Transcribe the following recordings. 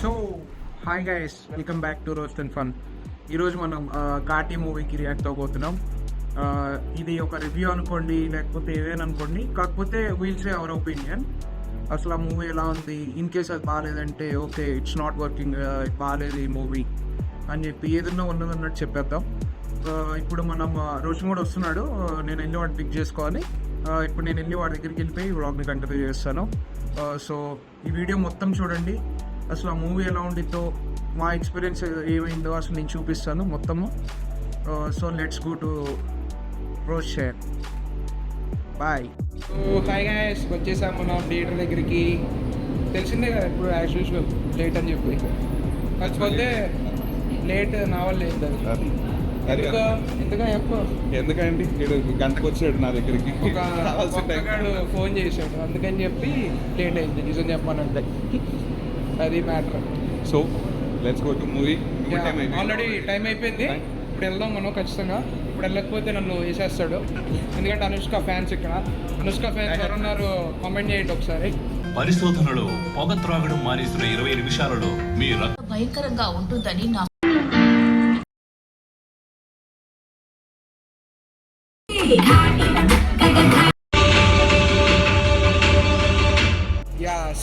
So hi guys, welcome back to roast and fun. ఈరోజు మనం ఘాటి మూవీకి రియాక్ట్ అవ్వబోతున్నాం. ఇది ఒక రివ్యూ అనుకోండి, లేకపోతే ఏదైనా అనుకోండి, కాకపోతే వీల్ సే అవర్ ఒపీనియన్. అసలు ఆ మూవీ ఎలా ఉంది, ఇన్ కేస్ అది బాగాలేదంటే ఓకే ఇట్స్ నాట్ వర్కింగ్, బాగాలేదు ఈ మూవీ అని చెప్పి ఏదన్నా ఉన్నదన్నట్టు చెప్పేద్దాం. ఇప్పుడు మనం రోజు కూడా వస్తున్నాడు, నేను వెళ్ళి వాడిని పిక్ చేసుకోవాలి. ఇప్పుడు నేను వెళ్ళి వాడి దగ్గరికి వెళ్ళిపోయి వ్లాగ్ని కంటిన్యూ చేస్తాను. సో ఈ వీడియో మొత్తం చూడండి, అసలు ఆ మూవీ ఎలా ఉండిద్దో, మా ఎక్స్పీరియన్స్ ఏమైందో అసలు నేను చూపిస్తాను మొత్తము. సో లెట్స్ గో టు రోజ్ షేర్. బాయ్. సో హాయ్ గైస్, వచ్చేసాము మనం థియేటర్ దగ్గరికి. తెలిసిందే కదా ఇప్పుడు యాజ్ యూజువల్ లేట్ అని చెప్పి, కాకపోతే లేట్ నా వల్ల లేదు. ఎందుకండి గంటకు వచ్చాడు నా దగ్గరికి, ఒక ఫోన్ చేశాడు, అందుకని చెప్పి లేట్ అయింది. నిజం చెప్పానంటే అది matter. So let's go to movie. Already time అయిపోయింది, ఇప్పుడు వెళ్దాం మనం ఖచ్చితంగా. ఇప్పుడు వెళ్ళకపోతే నన్ను వేసేస్తాడు, ఎందుకంటే అనుష్క ఫ్యాన్స్ ఇక్కడ. అనుష్క ఫ్యాన్స్ ఎవరున్నారు కామెంట్ చేయండి ఒకసారి. పరిశోధనలో పొగ త్రాగడం మానేసిన 20 నిమిషాలలో మీ భయంకరంగా ఉంటుందని నా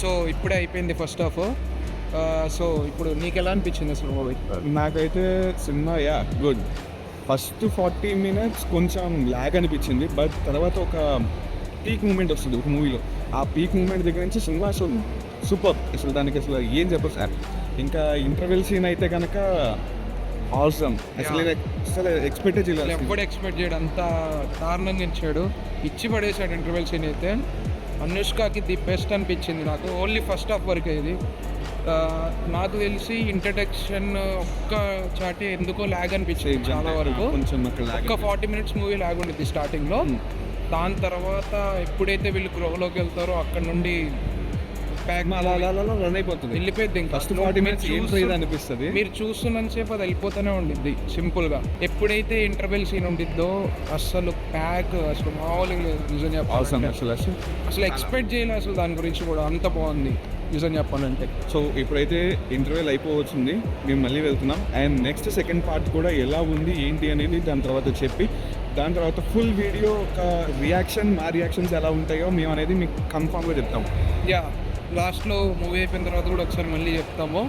సో ఇప్పుడే అయిపోయింది ఫస్ట్ హాఫ్. సో ఇప్పుడు నీకు ఎలా అనిపించింది అసలు మూవీ? నాకైతే సినిమా గుడ్. ఫస్ట్ 40 minutes కొంచెం ల్యాగ్ అనిపించింది, బట్ తర్వాత ఒక పీక్ మూమెంట్ వస్తుంది ఒక మూవీలో. ఆ పీక్ మూమెంట్ దగ్గర నుంచి సినిమా అసలు సూపర్. అసలు దానికి అసలు ఏం చెప్పరు సార్. ఇంకా ఇంటర్వెల్ సీన్ అయితే కనుక ఆసమ్. అసలు ఎక్స్పెక్ట్ చేయలేదు, ఎప్పుడు ఎక్స్పెక్ట్ చేయడు, అంత దారుణంగా ఇచ్చాడు, ఇచ్చి పడేసాడు ఇంటర్వెల్ సీన్ అయితే. అనుష్కకి ది బెస్ట్ అనిపించింది నాకు, ఓన్లీ ఫస్ట్ హాఫ్ వరకే ఇది. నాకు తెలిసి ఇంట్రడక్షన్ ఒక్క చాటి ఎందుకో ల్యాగ్ అనిపించింది చాలా వరకు. ఒక్క 40 minutes మూవీ ల్యాగ్ ఉండిద్ది స్టార్టింగ్లో. దాని తర్వాత ఎప్పుడైతే వీళ్ళు గృహలోకి వెళ్తారో అక్కడ నుండి రన్ అయిపోతుంది, వెళ్ళిపోయింది. ఇంకా ఫస్ట్ 40 minutes అనిపిస్తుంది. మీరు చూస్తున్నంతసేపు అది వెళ్ళిపోతూనే ఉండిద్ది సింపుల్ గా. ఎప్పుడైతే ఇంటర్వెల్ సీన్ ఉండిద్దో అసలు ప్యాక్ అసలు మామూలుగా లేదు. నిజం చెప్పాలి, అసలు ఎక్స్పెక్ట్ చేయలేదు అసలు దాని గురించి కూడా, అంత బాగుంది నిజం చెప్పాలంటే. సో ఇప్పుడైతే ఇంటర్వెల్ అయిపోవచ్చింది, మేము మళ్ళీ వెళ్తున్నాం. అండ్ నెక్స్ట్ సెకండ్ పార్ట్ కూడా ఎలా ఉంది ఏంటి అనేది దాని తర్వాత చెప్పి, దాని తర్వాత ఫుల్ వీడియో ఒక రియాక్షన్, మా రియాక్షన్స్ ఎలా ఉంటాయో మేము అనేది మీకు కన్ఫామ్గా చెప్తాం. లాస్ట్లో మూవీ అయిపోయిన తర్వాత కూడా ఒకసారి మళ్ళీ చెప్తాము.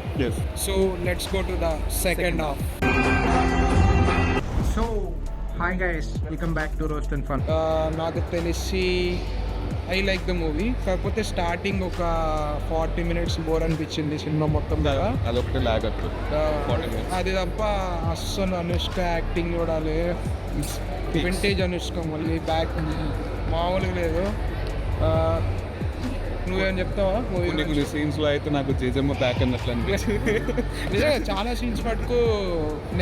So let's go to the second half. So hi guys, welcome back to roast and fun. నాకు తెలిసి ఐ లైక్ ద మూవీ, కాకపోతే స్టార్టింగ్ ఒక 40 minutes బోర్ అనిపించింది సినిమా మొత్తం కదా. అదొకటి ల్యాగ్ అది తప్ప అస్సలు అనుష్క యాక్టింగ్ చూడాలి, వింటేజ్ అనుష్క, మళ్ళీ బ్యాక్ మామూలుగా లేదు. నువ్వేం చెప్తావా? కొన్ని సీన్స్ లో అయితే నాకు జేజమ్మ బ్యాక్ అన్నట్లు అనిపించింది. నిజంగా చాలా సీన్స్ మటుకు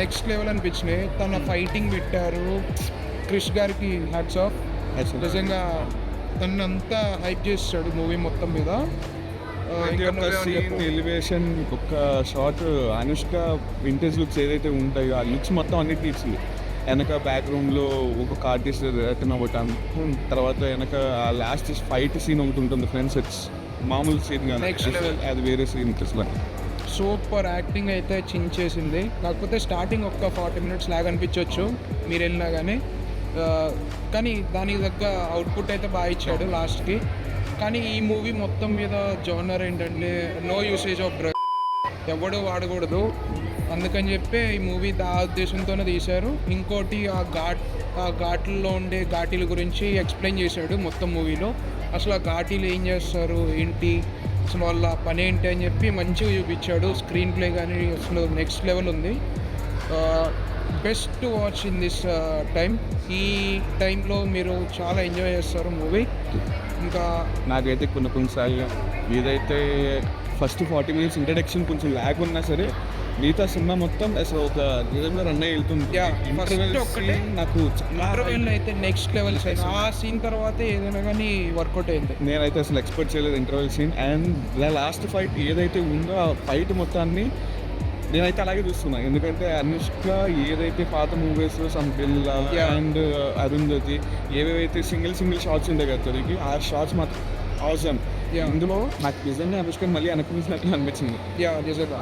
నెక్స్ట్ లెవెల్ అనిపించినాయి. తన ఫైటింగ్ పెట్టారు, క్రిష్ గారికి హ్యాట్స్ ఆఫ్. నిజంగా తను అంతా హైప్ చేస్తాడు మూవీ మొత్తం మీద. సీన్ ఎలివేషన్, ఒక షార్ట్ అనుష్క వింటేజ్ లుక్స్ ఏదైతే ఉంటాయో ఆ లుక్స్ మొత్తం అన్నిటి ఇచ్చింది. వెనక బ్యాక్గ్రౌండ్లో ఒక ఆర్టిస్ట్ అవ్వటం, తర్వాత వెనక ఆ లాస్ట్ ఫైట్ సీన్ ఒకటి ఉంటుంది ఫ్రెండ్స్, ఇట్స్ మామూలు సీన్ కానీ అది వేరే సీన్. సూపర్ యాక్టింగ్ అయితే చించేసింది. కాకపోతే స్టార్టింగ్ ఒక్క 40 minutes లాగా అనిపించవచ్చు మీరు వెళ్ళినా కానీ దానికి తగ్గ అవుట్పుట్ అయితే బాగా ఇచ్చాడు లాస్ట్కి. కానీ ఈ మూవీ మొత్తం మీద జోనర్ ఏంటంటే నో యూసేజ్ ఆఫ్ డ్రగ్, ఎవడు వాడకూడదు, అందుకని చెప్పి ఈ మూవీ ఆ ఉద్దేశంతోనే తీశారు. ఇంకోటి ఆ ఘాట్లలో ఉండే ఘాటీల గురించి ఎక్స్ప్లెయిన్ చేశాడు మొత్తం మూవీలో. అసలు ఆ ఘాటీలు ఏం చేస్తారు ఏంటి, అసలు వాళ్ళ పని ఏంటి అని చెప్పి మంచిగా చూపించాడు. స్క్రీన్ ప్లే కానీ అసలు నెక్స్ట్ లెవెల్ ఉంది. Best watch in this time. ఈ టైంలో మీరు చాలా ఎంజాయ్ చేస్తారు మూవీ. ఇంకా నాకైతే కొన్నిసార్లు ఏదైతే ఫస్ట్ 40 minutes ఇంట్రడక్షన్ కొంచెం ల్యాగ్ ఉన్నా సరే మిగతా సినిమా మొత్తం అసలు ఒక నిజంగా రన్ అయ్యి వెళ్తుంది. నాకు ఇంటర్వెల్ అయితే నెక్స్ట్ లెవెల్. ఆ సీన్ తర్వాత ఏదైనా కానీ వర్కౌట్ అయింది. నేనైతే అసలు ఎక్స్పెక్ట్ చేయలేదు interval scene. And last fight ఏదైతే ఉందో ఆ ఫైట్ మొత్తాన్ని నేనైతే అలాగే చూస్తున్నాను. ఎందుకంటే అనుష్క ఏదైతే పాత మూవీస్ సంపిల్ల అండ్ అరుంధతి ఏవేవైతే సింగిల్ షార్ట్స్ ఉండే కదా తనకి, ఆ షార్ట్స్ మాత్రం అవసరం. Yeah. ఇందులో నాకు నిజంగా అనుష్క మళ్ళీ అనుకున్నట్లు అనిపించింది. నిజంగా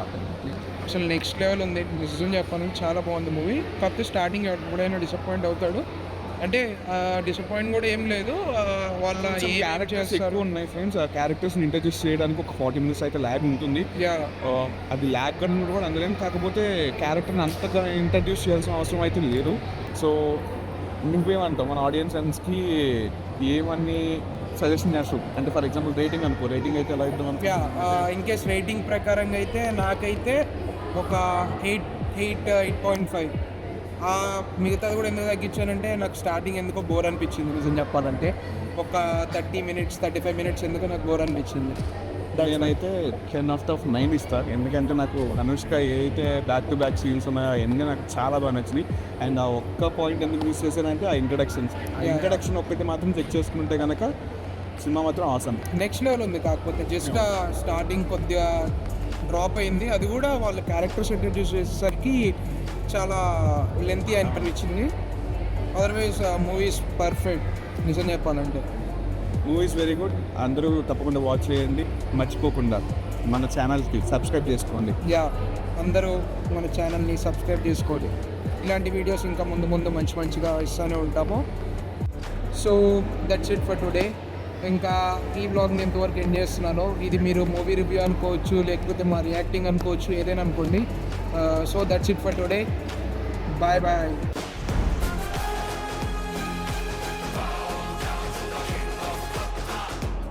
అసలు నెక్స్ట్ లెవెల్ ఉంది. నిజం చెప్పాను, చాలా బాగుంది మూవీ. కాకపోతే స్టార్టింగ్ ఎప్పుడైనా డిసప్పాయింట్ అవుతాడు, అంటే డిసప్పాయింట్ కూడా ఏం లేదు. వాళ్ళ ఏ క్యారెక్టర్స్ ఎక్కువ ఉన్నాయి ఫ్రెండ్స్. ఆ క్యారెక్టర్స్ని ఇంట్రడ్యూస్ చేయడానికి ఒక 40 minutes అయితే ల్యాగ్ ఉంటుంది. అది ల్యాగ్ కన్నా కూడా అందులో, కాకపోతే క్యారెక్టర్ని అంతగా ఇంట్రడ్యూస్ చేయాల్సిన అవసరం అయితే లేదు. సో నువ్వేమంటావు మన ఆడియన్స్కి ఏమని సజెషన్ చేస్తావు? అంటే ఫర్ ఎగ్జాంపుల్ రేటింగ్ అనుకో, రేటింగ్ అయితే ఎలా ఇద్దాం అనుకో? ఇన్ కేస్ రేటింగ్ ప్రకారంగా అయితే నాకైతే ఒక 8.5. మిగతాది కూడా ఎందుకు తగ్గించానంటే నాకు స్టార్టింగ్ ఎందుకో బోర్ అనిపించింది. నిజం చెప్పాలంటే ఒక 30 minutes 35 minutes ఎందుకో నాకు బోర్ అనిపించింది. నేనైతే 10/9 ఇస్తాను. ఎందుకంటే నాకు అనుష్క ఏదైతే బ్యాక్ టు బ్యాక్ సీన్స్ ఉన్నాయో అవన్నీ నాకు చాలా బాగా నచ్చింది. అండ్ ఆ ఒక్క పాయింట్ ఎందుకు యూస్ చేశానంటే ఆ ఇంట్రడక్షన్ ఒక్కటి మాత్రం చెక్ చేసుకుంటే కనుక సినిమా మాత్రం ఆసమ్ నెక్స్ట్ లెవెల్ ఉంది. కాకపోతే జస్ట్ స్టార్టింగ్ కొద్దిగా డ్రాప్ అయింది. అది కూడా వాళ్ళ క్యారెక్టర్స్ ఇంట్రడ్యూస్ చేసేసరికి చాలా లెంతీ అనిపించింది. Otherwise movies perfect. నిజం చెప్పాలంటే మూవీస్ వెరీ గుడ్. అందరూ తప్పకుండా వాచ్ చేయండి. మర్చిపోకుండా మన ఛానల్కి సబ్స్క్రైబ్ చేసుకోండి. అందరూ మన ఛానల్ని సబ్స్క్రైబ్ చేసుకోండి. ఇలాంటి వీడియోస్ ఇంకా ముందు మంచిగా ఇస్తూనే ఉంటాము. So that's it for today. ఇంకా ఈ బ్లాగ్ని ఎంతవరకు ఎండ్ చేస్తున్నానో, ఇది మీరు మూవీ రివ్యూ అనుకోవచ్చు, లేకపోతే మా రియాక్టింగ్ అనుకోవచ్చు, ఏదైనా అనుకోండి. So that's it for today. Bye.